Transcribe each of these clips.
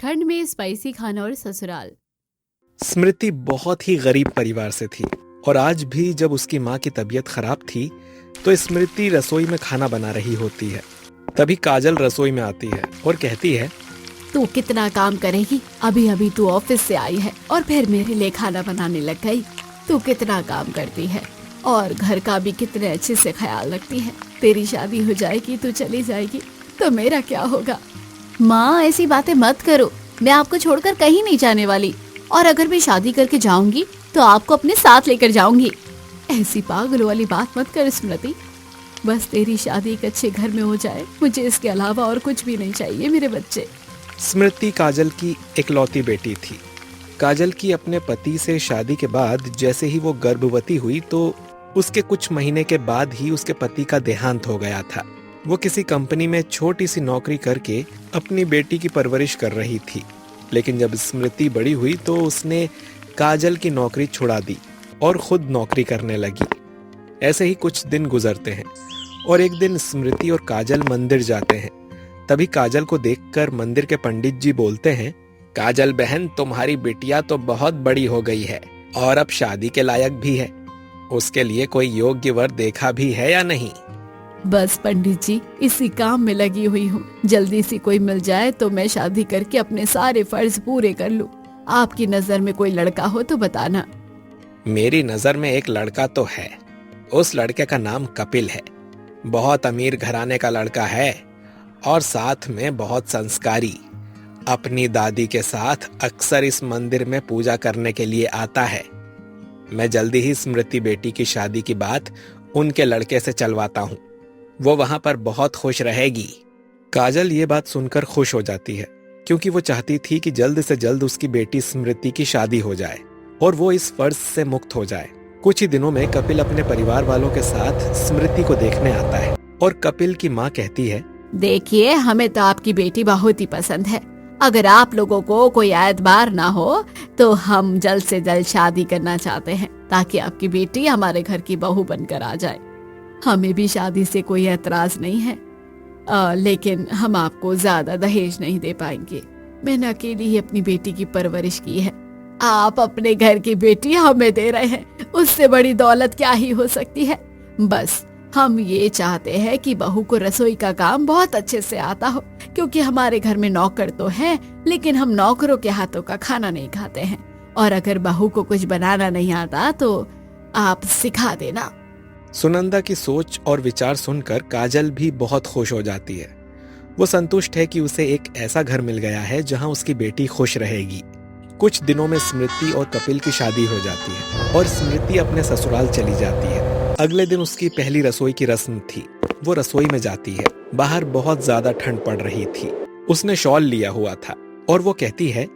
ठंड में स्पाइसी खाना और ससुराल। स्मृति बहुत ही गरीब परिवार से थी और आज भी जब उसकी माँ की तबीयत खराब थी तो स्मृति रसोई में खाना बना रही होती है। तभी काजल रसोई में आती है और कहती है, तू कितना काम करेगी? अभी अभी तू ऑफिस से आई है और फिर मेरे लिए खाना बनाने लग गई। तू कितना काम करती है और घर का भी कितने अच्छे से ख्याल रखती है। तेरी शादी हो जाएगी, तू चली जाएगी तो मेरा क्या होगा? माँ, ऐसी बातें मत करो। मैं आपको छोड़कर कहीं नहीं जाने वाली और अगर मैं शादी करके जाऊंगी तो आपको अपने साथ लेकर जाऊंगी। ऐसी पागलों वाली बात मत कर स्मृति। बस तेरी शादी एक अच्छे घर में हो जाए, मुझे इसके अलावा और कुछ भी नहीं चाहिए मेरे बच्चे। स्मृति काजल की इकलौती बेटी थी। काजल की अपने पति से शादी के बाद जैसे ही वो गर्भवती हुई तो उसके कुछ महीने के बाद ही उसके पति का देहांत हो गया था। वो किसी कंपनी में छोटी सी नौकरी करके अपनी बेटी की परवरिश कर रही थी, लेकिन जब स्मृति बड़ी हुई तो उसने काजल की नौकरी छुड़ा दी और खुद नौकरी करने लगी। ऐसे ही कुछ दिन गुजरते हैं और एक दिन स्मृति और काजल मंदिर जाते हैं। तभी काजल को देखकर मंदिर के पंडित जी बोलते हैं, काजल बहन, तुम्हारी बिटिया तो बहुत बड़ी हो गई है और अब शादी के लायक भी है। उसके लिए कोई योग्य वर देखा भी है या नहीं? बस पंडित जी, इसी काम में लगी हुई हूँ। जल्दी से कोई मिल जाए तो मैं शादी करके अपने सारे फर्ज पूरे कर लूँ। आपकी नजर में कोई लड़का हो तो बताना। मेरी नजर में एक लड़का तो है। उस लड़के का नाम कपिल है। बहुत अमीर घराने का लड़का है और साथ में बहुत संस्कारी। अपनी दादी के साथ अक्सर इस मंदिर में पूजा करने के लिए आता है। मैं जल्दी ही स्मृति बेटी की शादी की बात उनके लड़के से चलवाता हूँ। वो वहां पर बहुत खुश रहेगी। काजल ये बात सुनकर खुश हो जाती है क्योंकि वो चाहती थी कि जल्द से जल्द उसकी बेटी स्मृति की शादी हो जाए और वो इस फर्ज से मुक्त हो जाए। कुछ ही दिनों में कपिल अपने परिवार वालों के साथ स्मृति को देखने आता है और कपिल की माँ कहती है, देखिए, हमें तो आपकी बेटी बहुत ही पसंद है। अगर आप लोगों को कोई एतबार ना हो तो हम जल्द से जल्द शादी करना चाहते हैं ताकि आपकी बेटी हमारे घर की बहू बनकर आ जाए। हमें भी शादी से कोई एतराज नहीं है, लेकिन हम आपको ज्यादा दहेज नहीं दे पाएंगे। मैंने अकेली ही अपनी बेटी की परवरिश की है। आप अपने घर की बेटी हमें दे रहे हैं, उससे बड़ी दौलत क्या ही हो सकती है। बस हम ये चाहते हैं कि बहू को रसोई का काम बहुत अच्छे से आता हो, क्योंकि हमारे घर में नौकर तो है लेकिन हम नौकरों के हाथों का खाना नहीं खाते हैं। और अगर बहू को कुछ बनाना नहीं आता तो आप सिखा देना। सुनंदा की सोच और विचार सुनकर काजल भी बहुत खुश हो जाती है। वो संतुष्ट है कि उसे एक ऐसा घर मिल गया है जहां उसकी बेटी खुश रहेगी। कुछ दिनों में स्मृति और कपिल की शादी हो जाती है और स्मृति अपने ससुराल चली जाती है। अगले दिन उसकी पहली रसोई की रस्म थी। वो रसोई में जाती है। बाहर बहुत ज्यादा ठंड पड़ रही थी। उसने शॉल लिया हुआ था और वो कहती है,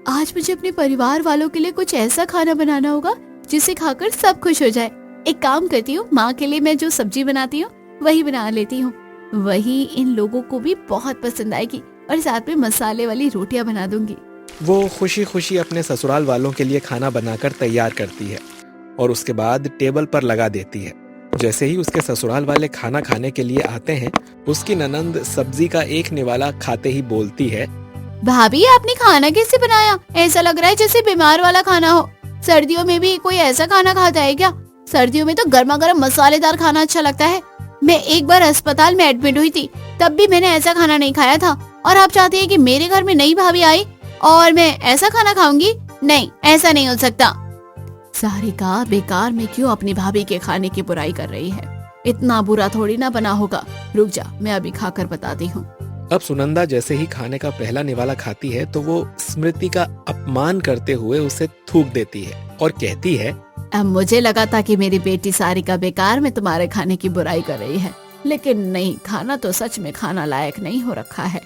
आज मुझे अपने परिवार वालों के लिए कुछ ऐसा खाना बनाना होगा जिसे खाकर सब खुश हो जाए। एक काम करती हूँ, माँ के लिए मैं जो सब्जी बनाती हूँ वही बना लेती हूँ। वही इन लोगों को भी बहुत पसंद आएगी और साथ में मसाले वाली रोटियां बना दूंगी। वो खुशी खुशी अपने ससुराल वालों के लिए खाना बनाकर तैयार करती है और उसके बाद टेबल पर लगा देती है। जैसे ही उसके ससुराल वाले खाना खाने के लिए आते हैं, उसकी ननंद सब्जी का एक निवाला खाते ही बोलती है, भाभी, आपने खाना कैसे बनाया? ऐसा लग रहा है जैसे बीमार वाला खाना हो। सर्दियों में भी कोई ऐसा खाना खाता है क्या? सर्दियों में तो गर्मा गर्म मसालेदार खाना अच्छा लगता है। मैं एक बार अस्पताल में एडमिट हुई थी, तब भी मैंने ऐसा खाना नहीं खाया था। और आप चाहते हैं कि मेरे घर में नई भाभी आई और मैं ऐसा खाना खाऊंगी? नहीं, ऐसा नहीं हो सकता। सारिका, बेकार में क्यों अपनी भाभी के खाने की बुराई कर रही है? इतना बुरा थोड़ी ना बना होगा। रुक जा, मैं अभी खाकर बताती हूँ। अब सुनंदा जैसे ही खाने का पहला निवाला खाती है तो वो स्मृति का अपमान करते हुए उसे थूक देती है और कहती है, अब मुझे लगा था कि मेरी बेटी सारिका बेकार में तुम्हारे खाने की बुराई कर रही है, लेकिन नहीं, खाना तो सच में खाना लायक नहीं हो रखा है।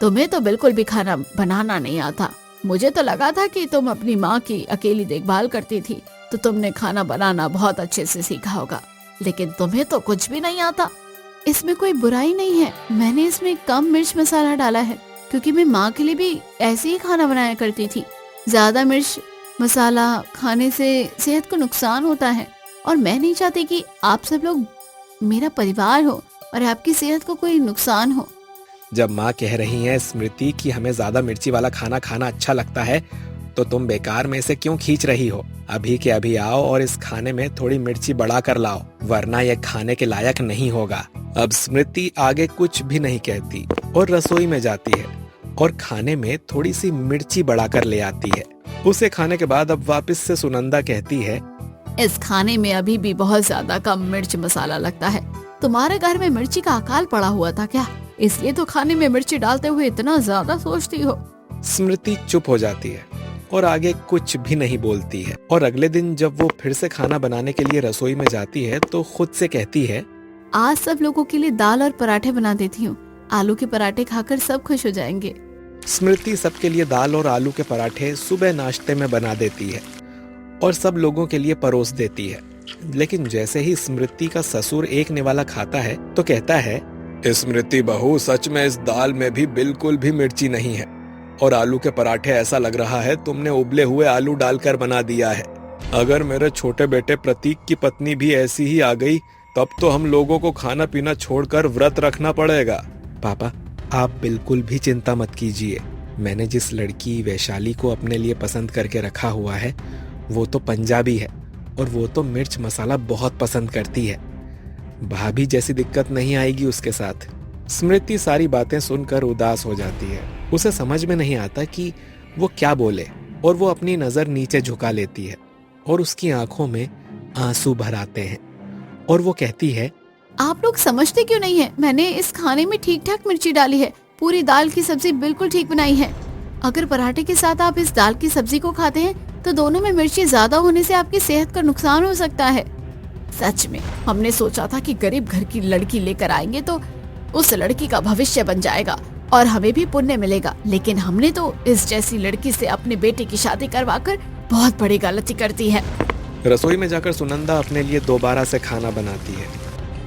तुम्हें तो बिल्कुल भी खाना बनाना नहीं आता। मुझे तो लगा था कि तुम अपनी माँ की अकेली देखभाल करती थी तो तुमने खाना बनाना बहुत अच्छे से सीखा होगा, लेकिन तुम्हें तो कुछ भी नहीं आता। इसमें कोई बुराई नहीं है। मैंने इसमें कम मिर्च मसाला डाला है क्योंकि मैं माँ के लिए भी ऐसे ही खाना बनाया करती थी। ज्यादा मिर्च मसाला खाने से सेहत को नुकसान होता है और मैं नहीं चाहती कि आप सब लोग मेरा परिवार हो और आपकी सेहत को कोई नुकसान हो। जब माँ कह रही हैं स्मृति कि हमें ज्यादा मिर्ची वाला खाना खाना अच्छा लगता है, तो तुम बेकार में इसे क्यों खींच रही हो? अभी के अभी आओ और इस खाने में थोड़ी मिर्ची बढ़ा कर लाओ, वरना यह खाने के लायक नहीं होगा। अब स्मृति आगे कुछ भी नहीं कहती और रसोई में जाती है और खाने में थोड़ी सी मिर्ची बढ़ाकर ले आती है। उसे खाने के बाद अब वापस से सुनंदा कहती है, इस खाने में अभी भी बहुत ज्यादा कम मिर्च मसाला लगता है। तुम्हारे घर में मिर्ची का अकाल पड़ा हुआ था क्या? इसलिए तो खाने में मिर्ची डालते हुए इतना ज्यादा सोचती हो। स्मृति चुप हो जाती है और आगे कुछ भी नहीं बोलती है। और अगले दिन जब वो फिर से खाना बनाने के लिए रसोई में जाती है तो खुद से कहती है, आज सब लोगों के लिए दाल और पराठे बना देती हूँ। आलू के पराठे खाकर सब खुश हो जाएंगे। स्मृति सबके लिए दाल और आलू के पराठे सुबह नाश्ते में बना देती है और सब लोगों के लिए परोस देती है। लेकिन जैसे ही स्मृति का ससुर एक निवाला खाता है तो कहता है, स्मृति बहू, सच में इस दाल में भी बिल्कुल भी मिर्ची नहीं है और आलू के पराठे ऐसा लग रहा है तुमने उबले हुए आलू डालकर बना दिया है। अगर मेरे छोटे बेटे प्रतीक की पत्नी भी ऐसी ही आ गई तब तो हम लोगों को खाना पीना छोड़कर व्रत रखना पड़ेगा। पापा, आप बिल्कुल भी चिंता मत कीजिए। मैंने जिस लड़की वैशाली को अपने लिए पसंद करके रखा हुआ है वो तो पंजाबी है और वो तो मिर्च मसाला बहुत पसंद करती है। भाभी जैसी दिक्कत नहीं आएगी उसके साथ। स्मृति सारी बातें सुनकर उदास हो जाती है। उसे समझ में नहीं आता कि वो क्या बोले और वो अपनी नजर नीचे झुका लेती है और उसकी आंखों में आंसू भर आते हैं और वो कहती है, आप लोग समझते क्यों नहीं है? मैंने इस खाने में ठीक ठाक मिर्ची डाली है। पूरी दाल की सब्जी बिल्कुल ठीक बनाई है। अगर पराठे के साथ आप इस दाल की सब्जी को खाते हैं तो दोनों में मिर्ची ज्यादा होने से आपकी सेहत का नुकसान हो सकता है। सच में हमने सोचा था कि गरीब घर की लड़की लेकर आएंगे तो उस लड़की का भविष्य बन जाएगा और हमें भी पुण्य मिलेगा, लेकिन हमने तो इस जैसी लड़की से अपने बेटे की शादी करवाकर बहुत बड़ी गलती कर दी है। रसोई में जाकर सुनंदा अपने लिए दोबारा से खाना बनाती है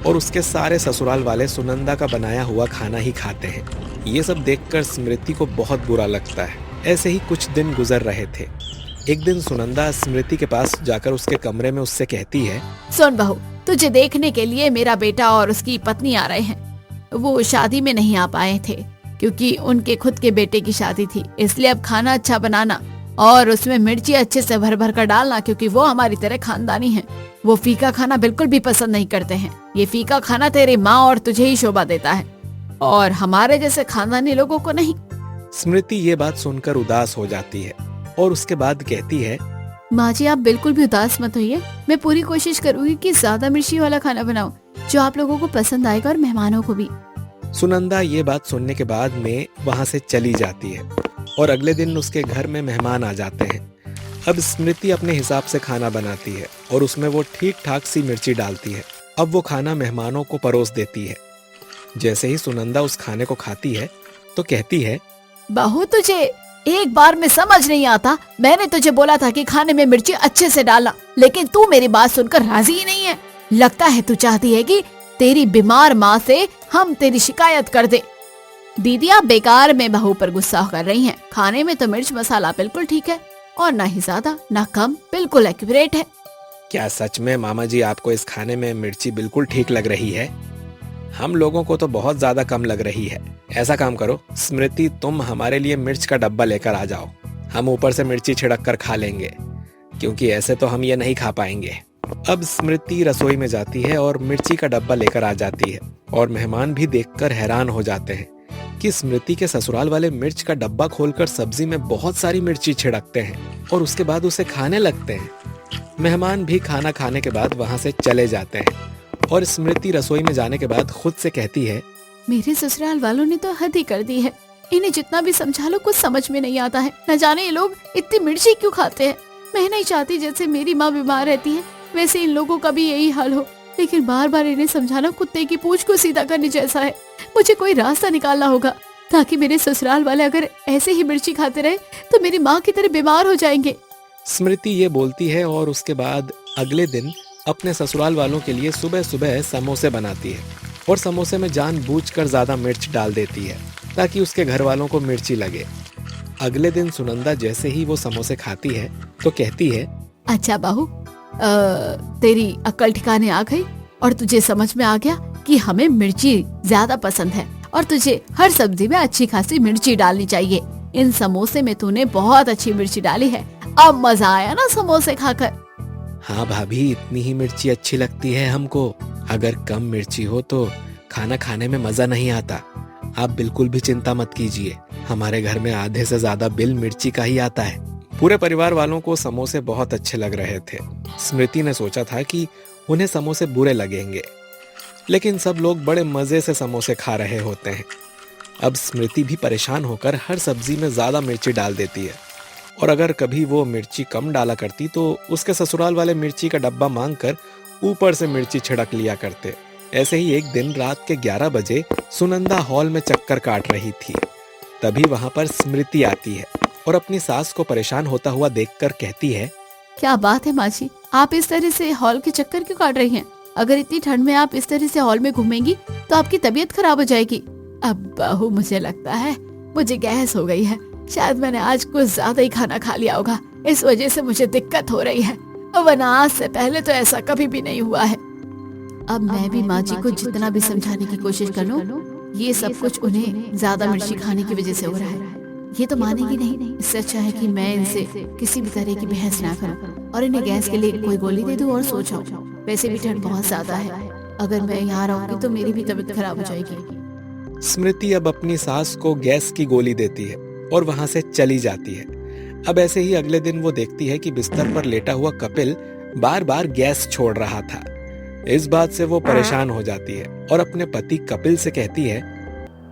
और उसके सारे ससुराल वाले सुनंदा का बनाया हुआ खाना ही खाते हैं। ये सब देखकर स्मृति को बहुत बुरा लगता है। ऐसे ही कुछ दिन गुजर रहे थे। एक दिन सुनंदा स्मृति के पास जाकर उसके कमरे में उससे कहती है, सुन बहू, तुझे देखने के लिए मेरा बेटा और उसकी पत्नी आ रहे हैं। वो शादी में नहीं आ पाए थे क्योंकि उनके खुद के बेटे की शादी थी, इसलिए अब खाना अच्छा बनाना और उसमें मिर्ची अच्छे से भर भर कर डालना, क्योंकि वो हमारी तरह खानदानी हैं। वो फीका खाना बिल्कुल भी पसंद नहीं करते हैं। ये फीका खाना तेरी माँ और तुझे ही शोभा देता है और हमारे जैसे खानदानी लोगों को नहीं। स्मृति ये बात सुनकर उदास हो जाती है और उसके बाद कहती है, माँ जी, आप बिल्कुल भी उदास मत होइए। मैं पूरी कोशिश करूंगी कि ज्यादा मिर्ची वाला खाना बनाऊं जो आप लोगों को पसंद आएगा और मेहमानों को भी। सुनंदा ये बात सुनने के बाद में वहाँ से चली जाती है और अगले दिन उसके घर में मेहमान आ जाते हैं। अब स्मृति अपने हिसाब से खाना बनाती है और उसमें वो ठीक ठाक सी मिर्ची डालती है। अब वो खाना मेहमानों को परोस देती है। जैसे ही सुनंदा उस खाने को खाती है तो कहती है, बहू, तुझे एक बार में समझ नहीं आता। मैंने तुझे बोला था कि खाने में मिर्ची अच्छे से डालना, लेकिन तू मेरी बात सुनकर राजी ही नहीं है। लगता है तू चाहती है कि तेरी बीमार माँ से हम तेरी शिकायत कर दे। दीदी, आप बेकार में बहू पर गुस्सा कर रही हैं। खाने में तो मिर्च मसाला बिल्कुल ठीक है और ना ही ज्यादा ना कम, बिल्कुल एक्यूरेट है। क्या सच में मामा जी आपको इस खाने में मिर्ची बिल्कुल ठीक लग रही है? हम लोगों को तो बहुत ज्यादा कम लग रही है। ऐसा काम करो स्मृति, तुम हमारे लिए मिर्च का डब्बा लेकर आ जाओ। हम ऊपर से मिर्ची छिड़क कर खा लेंगे, क्योंकि ऐसे तो हम ये नहीं खा पाएंगे। अब स्मृति रसोई में जाती है और मिर्ची का डब्बा लेकर आ जाती है और मेहमान भी देखकर हैरान हो जाते हैं कि स्मृति के ससुराल वाले मिर्च का डब्बा खोलकर सब्जी में बहुत सारी मिर्ची छिड़कते हैं और उसके बाद उसे खाने लगते हैं। मेहमान भी खाना खाने के बाद वहां से चले जाते हैं और स्मृति रसोई में जाने के बाद खुद से कहती है, मेरे ससुराल वालों ने तो हद ही कर दी है। इन्हें जितना भी समझा लो कुछ समझ में नहीं आता है। न जाने ये लोग इतनी मिर्ची क्यों खाते हैं। मैं नहीं चाहती जैसे मेरी माँ बीमार रहती है वैसे इन लोगों का भी यही हाल हो, लेकिन बार बार इन्हें समझाना कुत्ते की पूंछ को सीधा करने जैसा है। मुझे कोई रास्ता निकालना होगा ताकि मेरे ससुराल वाले अगर ऐसे ही मिर्ची खाते रहे तो मेरी माँ की तरह बीमार हो जाएंगे। स्मृति ये बोलती है और उसके बाद अगले दिन अपने ससुराल वालों के लिए सुबह सुबह समोसे बनाती है और समोसे में जानबूझकर ज्यादा मिर्च डाल देती है ताकि उसके घर वालों को मिर्ची लगे। अगले दिन सुनंदा जैसे ही वो समोसे खाती है तो कहती है, अच्छा बहू, तेरी अक्ल ठिकाने आ गई और तुझे समझ में आ गया कि हमें मिर्ची ज्यादा पसंद है और तुझे हर सब्जी में अच्छी खासी मिर्ची डालनी चाहिए। इन समोसे में तूने बहुत अच्छी मिर्ची डाली है। अब मजा आया ना समोसे खाकर? हाँ भाभी, इतनी ही मिर्ची अच्छी लगती है हमको। अगर कम मिर्ची हो तो खाना खाने में मजा नहीं आता। आप बिल्कुल भी चिंता मत कीजिए, हमारे घर में आधे से ज्यादा बिल मिर्ची का ही आता है। पूरे परिवार वालों को समोसे बहुत अच्छे लग रहे थे। स्मृति ने सोचा था कि उन्हें समोसे बुरे लगेंगे, लेकिन सब लोग बड़े मजे से समोसे खा रहे होते हैं। अब स्मृति भी परेशान होकर हर सब्जी में ज्यादा मिर्ची डाल देती है, और अगर कभी वो मिर्ची कम डाला करती तो उसके ससुराल वाले मिर्ची का डब्बा मांगकर ऊपर से मिर्ची छिड़क लिया करते। ऐसे ही एक दिन रात के 11 बजे सुनंदा हॉल में चक्कर काट रही थी। तभी वहां पर स्मृति आती है और अपनी सास को परेशान होता हुआ देखकर कहती है, क्या बात है माँ जी, आप इस तरह से हॉल के चक्कर क्यों काट रही हैं? अगर इतनी ठंड में आप इस तरह से हॉल में घूमेंगी तो आपकी तबीयत खराब हो जाएगी। अब बहू, मुझे लगता है मुझे गैस हो गई है। शायद मैंने आज कुछ ज्यादा ही खाना खा लिया होगा, इस वजह से मुझे दिक्कत हो रही है। वरना आज से पहले तो ऐसा कभी भी नहीं हुआ है। अब मैं भी माँ जी को जितना भी समझाने की कोशिश कर लूं, ये सब कुछ उन्हें ज्यादा मिर्ची खाने की वजह से हो रहा है। ये तो मानेगी नहीं। इससे अच्छा है कि मैं इनसे किसी भी तरह की बहस ना करूं और इन्हें गैस के लिए कोई गोली दे दूं और सो जाऊं। वैसे भी ठंड बहुत ज्यादा है, अगर मैं यहाँ रहूंगी तो मेरी भी तबीयत खराब हो जाएगी। स्मृति अब अपनी सास को गैस की गोली देती है और वहां से चली जाती है। अब ऐसे ही अगले दिन वो देखती है कि बिस्तर पर लेटा हुआ कपिल बार बार गैस छोड़ रहा था। इस बात से वो परेशान हो जाती है और अपने पति कपिल से कहती है,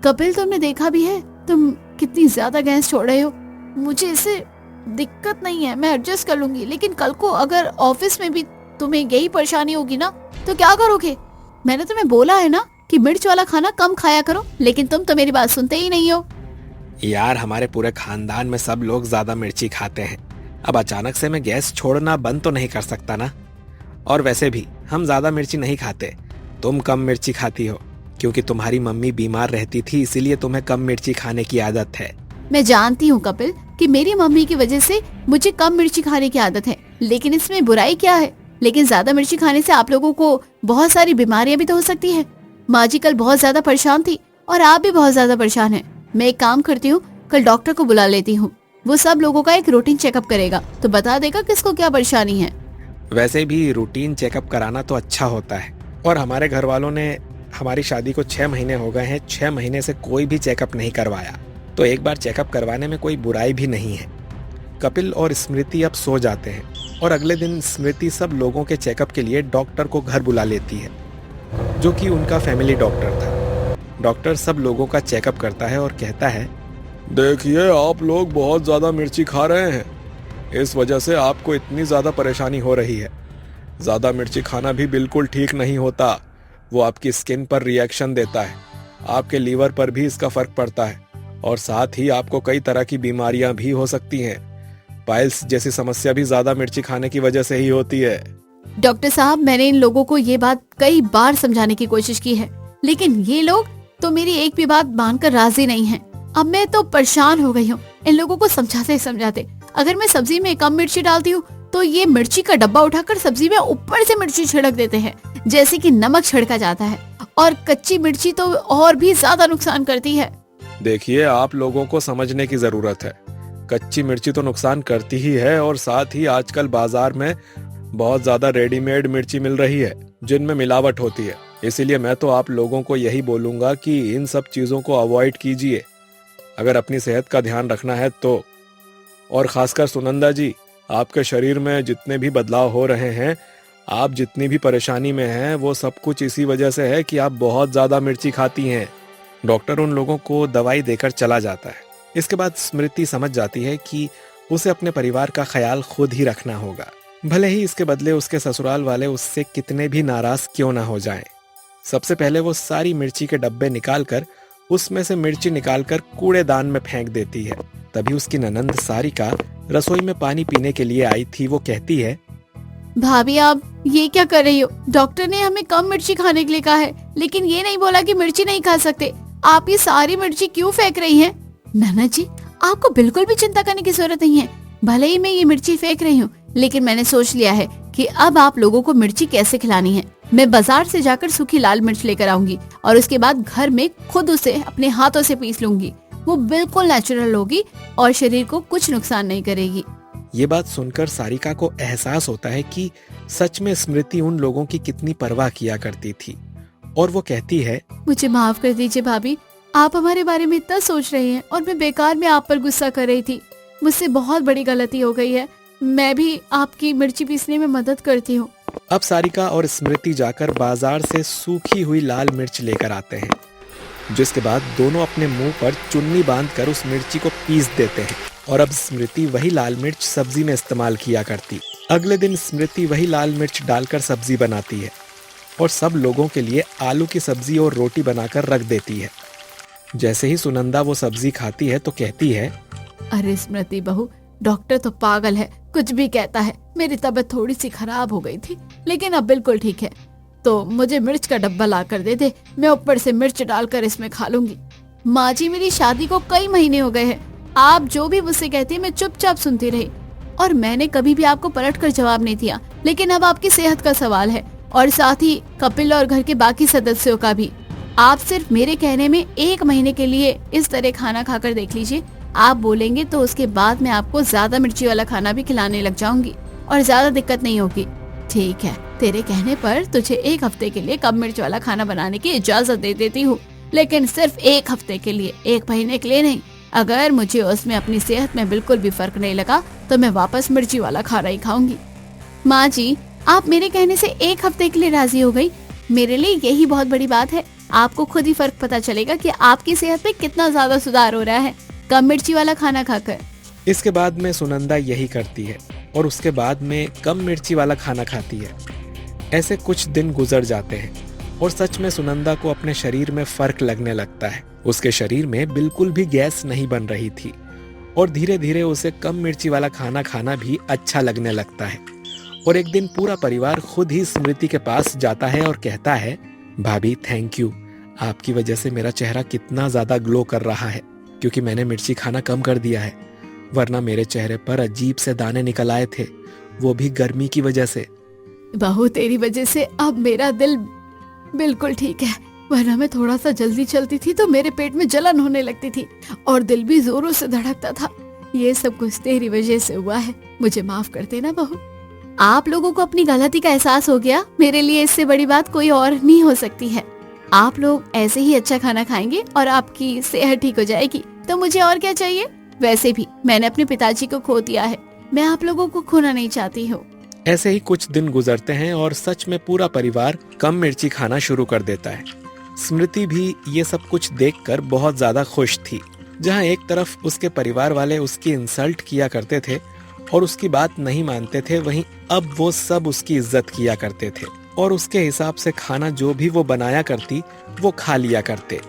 कपिल, तुमने देखा भी है तुम कितनी ज्यादा गैस छोड़ रहे हो। मुझे इससे दिक्कत नहीं है, मैं एडजस्ट कर लूंगी, लेकिन कल को अगर ऑफिस में भी तुम्हें यही परेशानी होगी ना तो क्या करोगे? मैंने तुम्हें बोला है ना कि मिर्च वाला खाना कम खाया करो, लेकिन तुम तो मेरी बात सुनते ही नहीं हो। यार, हमारे पूरे खानदान में सब लोग ज्यादा मिर्ची खाते हैं। अब अचानक से मैं गैस छोड़ना बंद तो नहीं कर सकता ना। और वैसे भी हम ज्यादा मिर्ची नहीं खाते, तुम कम मिर्ची खाती हो क्योंकि तुम्हारी मम्मी बीमार रहती थी, इसीलिए तुम्हें कम मिर्ची खाने की आदत है। मैं जानती हूँ कपिल कि मेरी मम्मी की वजह से मुझे कम मिर्ची खाने की आदत है, लेकिन इसमें बुराई क्या है? लेकिन ज्यादा मिर्ची खाने से आप लोगों को बहुत सारी बीमारियां भी तो हो सकती है। माँ जी कल बहुत ज्यादा परेशान थी और आप भी बहुत ज्यादा परेशान हैं। मैं एक काम करती हूँ, कल डॉक्टर को बुला लेती हूँ। वो सब लोगों का एक रूटीन चेकअप करेगा तो बता देगा किसको क्या परेशानी है। वैसे भी रूटीन चेकअप कराना तो अच्छा होता है, और हमारे घर वालों ने हमारी शादी को 6 महीने हो गए हैं, 6 महीने से कोई भी चेकअप नहीं करवाया, तो एक बार चेकअप करवाने में कोई बुराई भी नहीं है। कपिल और स्मृति अब सो जाते हैं और अगले दिन स्मृति सब लोगों के चेकअप के लिए डॉक्टर को घर बुला लेती है, जो कि उनका फैमिली डॉक्टर था। डॉक्टर सब लोगों का चेकअप करता है और कहता है, देखिए, आप लोग बहुत ज्यादा मिर्ची खा रहे हैं, इस वजह से आपको इतनी ज्यादा परेशानी हो रही है। ज्यादा मिर्ची खाना भी बिल्कुल ठीक नहीं होता, वो आपकी स्किन पर रिएक्शन देता है, आपके लीवर पर भी इसका फर्क पड़ता है, और साथ ही आपको कई तरह की बीमारियां भी हो सकती हैं। पाइल्स जैसी समस्या भी ज्यादा मिर्ची खाने की वजह से ही होती है। डॉक्टर साहब, मैंने इन लोगों को ये बात कई बार समझाने की कोशिश की है, लेकिन ये लोग तो मेरी एक भी बात मानकर राजी नहीं हैं। अब मैं तो परेशान हो गई हूँ इन लोगों को समझाते समझाते। अगर मैं सब्जी में कम मिर्ची डालती हूँ तो ये मिर्ची का डब्बा उठाकर सब्जी में ऊपर से मिर्ची छिड़क देते हैं, जैसे कि नमक छिड़का जाता है, और कच्ची मिर्ची तो और भी ज्यादा नुकसान करती है। देखिए, आप लोगों को समझने की जरूरत है। कच्ची मिर्ची तो नुकसान करती ही है, और साथ ही आजकल बाजार में बहुत ज्यादा रेडीमेड मिर्ची मिल रही है जिनमें मिलावट होती है। इसीलिए मैं तो आप लोगों को यही बोलूंगा कि इन सब चीजों को अवॉइड कीजिए अगर अपनी सेहत का ध्यान रखना है तो। और खासकर सुनंदा जी, आपके शरीर में जितने भी बदलाव हो रहे हैं, आप जितनी भी परेशानी में हैं, वो सब कुछ इसी वजह से है कि आप बहुत ज्यादा मिर्ची खाती हैं। डॉक्टर उन लोगों को दवाई देकर चला जाता है। इसके बाद स्मृति समझ जाती है कि उसे अपने परिवार का ख्याल खुद ही रखना होगा, भले ही इसके बदले उसके ससुराल वाले उससे कितने भी नाराज क्यों ना हो जाएं। सबसे पहले वो सारी मिर्ची के डब्बे निकालकर उसमें से मिर्ची निकालकर कूड़ेदान में फेंक देती है। तभी उसकी ननंद सारिका रसोई में पानी पीने के लिए आई थी। वो कहती है, भाभी, आप ये क्या कर रही हो? डॉक्टर ने हमें कम मिर्ची खाने के लिए कहा है, लेकिन ये नहीं बोला कि मिर्ची नहीं खा सकते। आप ये सारी मिर्ची क्यों फेंक रही हैं? नाना जी, आपको बिल्कुल भी चिंता करने की जरूरत नहीं है। भले ही मैं ये मिर्ची फेंक रही हूँ, लेकिन मैंने सोच लिया है कि अब आप लोगों को मिर्ची कैसे खिलानी है। मैं बाजार से जाकर सूखी लाल मिर्च लेकर आऊंगी और उसके बाद घर में खुद उसे अपने हाथों से पीस लूंगी। वो बिल्कुल नेचुरल होगी और शरीर को कुछ नुकसान नहीं करेगी। ये बात सुनकर सारिका को एहसास होता है कि सच में स्मृति उन लोगों की कितनी परवाह किया करती थी और वो कहती है, मुझे माफ कर दीजिए भाभी, आप हमारे बारे में इतना सोच रही हैं और मैं बेकार में आप पर गुस्सा कर रही थी। मुझसे बहुत बड़ी गलती हो गई है। मैं भी आपकी मिर्ची पीसने में मदद करती हूँ। अब सारिका और स्मृति जाकर बाजार से सूखी हुई लाल मिर्च लेकर आते हैं, जिसके बाद दोनों अपने मुंह पर चुन्नी बांधकर उस मिर्ची को पीस देते हैं और अब स्मृति वही लाल मिर्च सब्जी में इस्तेमाल किया करती। अगले दिन स्मृति वही लाल मिर्च डालकर सब्जी बनाती है और सब लोगों के लिए आलू की सब्जी और रोटी बनाकर रख देती है। जैसे ही सुनंदा वो सब्जी खाती है तो कहती है, अरे स्मृति बहू, डॉक्टर तो पागल है, कुछ भी कहता है। मेरी तबीयत थोड़ी सी खराब हो गई थी लेकिन अब बिल्कुल ठीक है। तो मुझे मिर्च का डब्बा ला कर दे दे, मैं ऊपर से मिर्च डालकर इसमें खा लूंगी। माँ जी, मेरी शादी को कई महीने हो गए हैं। आप जो भी मुझसे कहती हैं मैं चुपचाप सुनती रही और मैंने कभी भी आपको पलट कर जवाब नहीं दिया। लेकिन अब आपकी सेहत का सवाल है और साथ ही कपिल और घर के बाकी सदस्यों का भी। आप सिर्फ मेरे कहने में 1 महीने के लिए इस तरह खाना खाकर देख लीजिए। आप बोलेंगे तो उसके बाद मैं आपको ज्यादा मिर्ची वाला खाना भी खिलाने लग जाऊंगी और ज्यादा दिक्कत नहीं होगी। ठीक है, तेरे कहने पर तुझे 1 हफ्ते के लिए कम मिर्च वाला खाना बनाने की इजाजत दे देती हूँ, लेकिन सिर्फ 1 हफ्ते के लिए, 1 महीने के लिए नहीं। अगर मुझे उसमें अपनी सेहत में बिल्कुल भी फर्क नहीं लगा तो मैं वापस मिर्ची वाला खाना ही खाऊंगी। माँ जी, आप मेरे कहने से 1 हफ्ते के लिए राजी हो गई। मेरे लिए यही बहुत बड़ी बात है। आपको खुद ही फर्क पता चलेगा कि आपकी सेहत में कितना ज्यादा सुधार हो रहा है कम मिर्ची वाला खाना खाकर। इसके बाद में सुनंदा यही करती है और उसके बाद में कम मिर्ची वाला खाना खाती है। ऐसे कुछ दिन गुजर जाते हैं और सच में सुनंदा को अपने शरीर में फर्क लगने लगता है। उसके शरीर में बिल्कुल भी गैस नहीं बन रही थी और धीरे धीरे उसे कम मिर्ची वाला खाना खाना भी अच्छा लगने लगता है। और एक दिन पूरा परिवार खुद ही स्मृति के पास जाता है और कहता है, भाभी थैंक यू, आपकी वजह से मेरा चेहरा कितना ज्यादा ग्लो कर रहा है क्योंकि मैंने मिर्ची खाना कम कर दिया है, वरना मेरे चेहरे पर अजीब से दाने निकल आए थे, वो भी गर्मी की वजह से। बहू, तेरी वजह से अब मेरा दिल बिल्कुल ठीक है, वरना मैं थोड़ा सा जल्दी चलती थी तो मेरे पेट में जलन होने लगती थी और दिल भी जोरों से धड़कता था। ये सब कुछ तेरी वजह से हुआ है, मुझे माफ कर देना बहू। आप लोगों को अपनी गलती का एहसास हो गया, मेरे लिए इससे बड़ी बात कोई और नहीं हो सकती है। आप लोग ऐसे ही अच्छा खाना खाएंगे और आपकी सेहत ठीक हो जाएगी, तो मुझे और क्या चाहिए। वैसे भी मैंने अपने पिताजी को खो दिया है, मैं आप लोगों को खोना नहीं चाहती हूँ। ऐसे ही कुछ दिन गुजरते हैं और सच में पूरा परिवार कम मिर्ची खाना शुरू कर देता है। स्मृति भी ये सब कुछ देखकर बहुत ज्यादा खुश थी। जहाँ एक तरफ उसके परिवार वाले उसकी इंसल्ट किया करते थे और उसकी बात नहीं मानते थे, वहीं अब वो सब उसकी इज्जत किया करते थे और उसके हिसाब से खाना जो भी वो बनाया करती वो खा लिया करते।